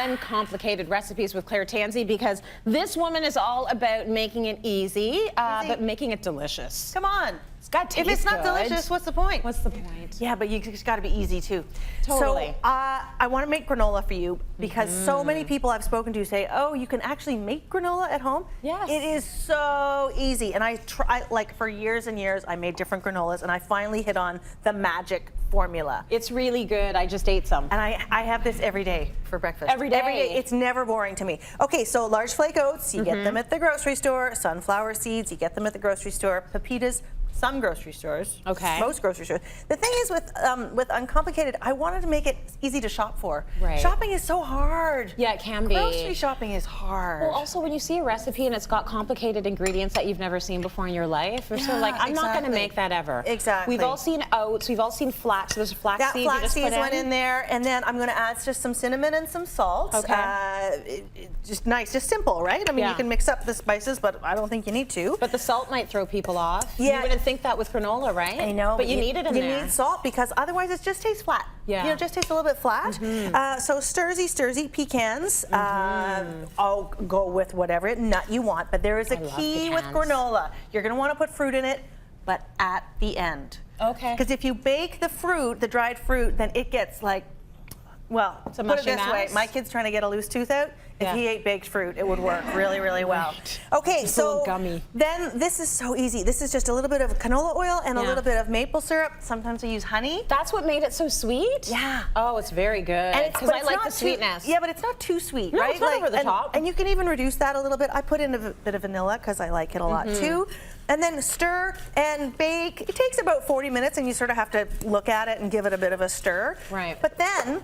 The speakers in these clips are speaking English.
uncomplicated recipes with Claire Tansey, because this woman is all about making it easy, but making it delicious. Come on. It's got to taste If it's not good. delicious, what's the point? What's the point? Yeah, but you just got to be easy too. Totally. So I want to make granola for you because so many people I've spoken to say, oh, you can actually make granola at home? Yes. It is so easy. And I try, like for years and years, I made different granolas and I finally hit on the magic formula. It's really good. I just ate some. And I have this every day for breakfast. Every day? Every day. It's never boring to me. Okay, so large flake oats, you get them at the grocery store. Sunflower seeds, you get them at the grocery store. Pepitas, some grocery stores. Okay. Most grocery stores. The thing is with Uncomplicated, I wanted to make it easy to shop for. Right. Shopping is so hard. Yeah, it can be. Grocery shopping is hard. Well, also when you see a recipe and it's got complicated ingredients that you've never seen before in your life, you're sort of like, I'm not going to make that ever. Exactly. We've all seen oats, we've all seen flax. There's flax that seed flax you just seeds put went in there, and then I'm going to add just some cinnamon and some salt. Okay. Just nice, just simple, right? I mean, you can mix up the spices, but I don't think you need to. But the salt might throw people off. Yeah. You wouldn't think that with granola, right? I know. But you need it in there. You need salt because otherwise it just tastes flat. Yeah. You know, it just tastes a little bit flat. So sturzy pecans. I'll go with whatever nut you want, but there is a key with granola. You're going to want to put fruit in it, but at the end. Okay. Because if you bake the fruit, the dried fruit, then it gets like, well, It's a put it mushy this way. mass? My kid's trying to get a loose tooth out. If he ate baked fruit, it would work really, really well. Right. Okay, It's a so little gummy. then this is so easy. This is just a little bit of canola oil and a little bit of maple syrup. Sometimes I use honey. That's what made it so sweet? Yeah. Oh, it's very good. Because I like the sweetness. Yeah, but it's not too sweet, No, right? it's not over the top. And you can even reduce that a little bit. I put in a bit of vanilla because I like it a lot too. And then stir and bake. It takes about 40 minutes and you sort of have to look at it and give it a bit of a stir. Right. But then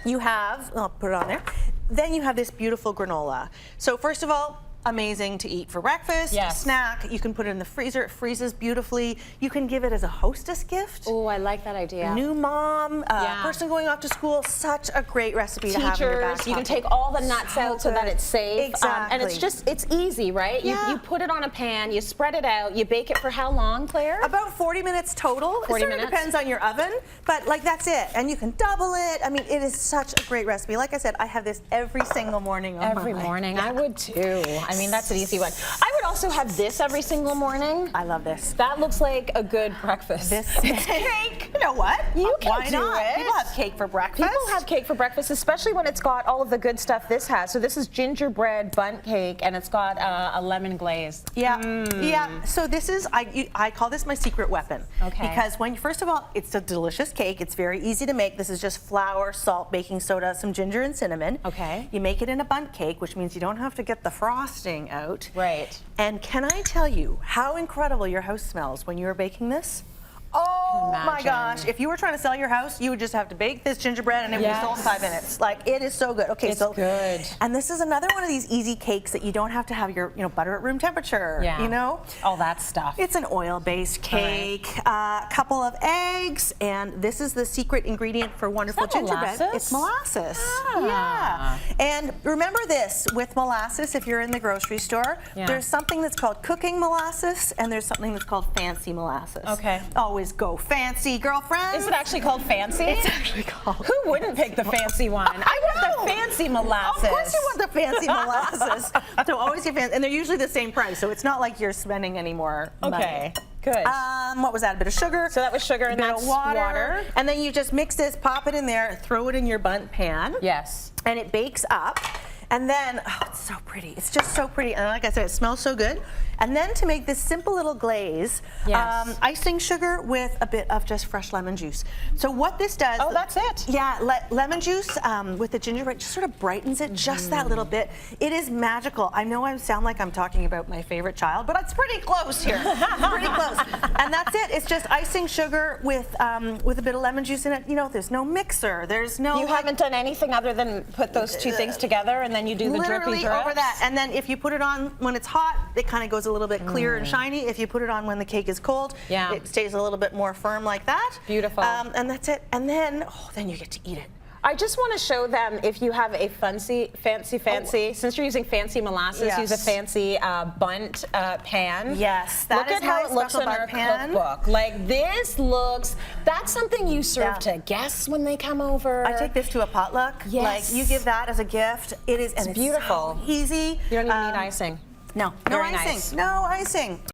you have, I'll put it on there, then you have this beautiful granola. So first of all, amazing to eat for breakfast, snack. You can put it in the freezer. It freezes beautifully. You can give it as a hostess gift. Oh, I like that idea. New mom, person going off to school, such a great recipe to have in your back Teachers, you can pocket. take all the nuts out so that it's safe. Exactly. And it's easy, right? You put it on a pan, you spread it out, you bake it for how long, Claire? About 40 minutes total. 40 it sort minutes? of depends on your oven, but like that's it. And you can double it. I mean, it is such a great recipe. Like I said, I have this every single morning. Every morning, I would too. I mean, that's an easy one. I would also have this every single morning. I love this. That looks like a good breakfast. It's cake. You know what? You can Why do not? it. People have cake for breakfast. People have cake for breakfast, especially when it's got all of the good stuff this has. So this is gingerbread bundt cake, and it's got a lemon glaze. Yeah, yeah. So this is, I call this my secret weapon. Okay. Because first of all, it's a delicious cake. It's very easy to make. This is just flour, salt, baking soda, some ginger and cinnamon. Okay. You make it in a bundt cake, which means you don't have to get the frosting out. Right. And can I tell you how incredible your house smells when you're baking this? Oh my gosh, if you were trying to sell your house, you would just have to bake this gingerbread and it would be sold in 5 minutes. Like, it is so good. Okay, it's good. And this is another one of these easy cakes that you don't have to have your, butter at room temperature, Yeah. you know? All that stuff. It's an oil-based cake, a couple of eggs, and this is the secret ingredient for wonderful gingerbread. Molasses? It's molasses. Yeah. And remember this, with molasses, if you're in the grocery store, there's something that's called cooking molasses, and there's something that's called fancy molasses. Okay. Always go fancy, girlfriend. Is it actually called fancy? It's actually called. Who wouldn't pick the fancy one? I want the fancy molasses. Of course you want the fancy molasses. So always get fancy, and they're usually the same price, so it's not like you're spending any more money. Okay, good. What was that? A bit of sugar. So that was sugar, and a bit that's of water. And then you just mix this, pop it in there, throw it in your bundt pan. Yes. And it bakes up. And then, oh, it's so pretty. It's just so pretty. And like I said, it smells so good. And then to make this simple little glaze, icing sugar with a bit of just fresh lemon juice. So what this does... Oh, that's it? Yeah, lemon juice with the gingerbread just sort of brightens it just that little bit. It is magical. I know I sound like I'm talking about my favorite child, but it's pretty close here. Pretty close. And that's it. It's just icing sugar with a bit of lemon juice in it. You know, there's no mixer. There's no... You haven't done anything other than put those two things together, and then you do the drippy drips? Over that. And then if you put it on when it's hot, it kind of goes a little bit clear and shiny. If you put it on when the cake is cold, it stays a little bit more firm like that. Beautiful. And that's it. And then, then you get to eat it. I just want to show them if you have a fancy, since you're using fancy molasses, use a fancy bunt pan. Yes, that Look is at how my it looks special in our bunt pan. cookbook. Like this looks, that's something you serve to guests when they come over. I take this to a potluck. Yes. Like you give that as a gift. It is, and it's beautiful. so easy. You don't even need icing. No, no Very icing. nice. No icing.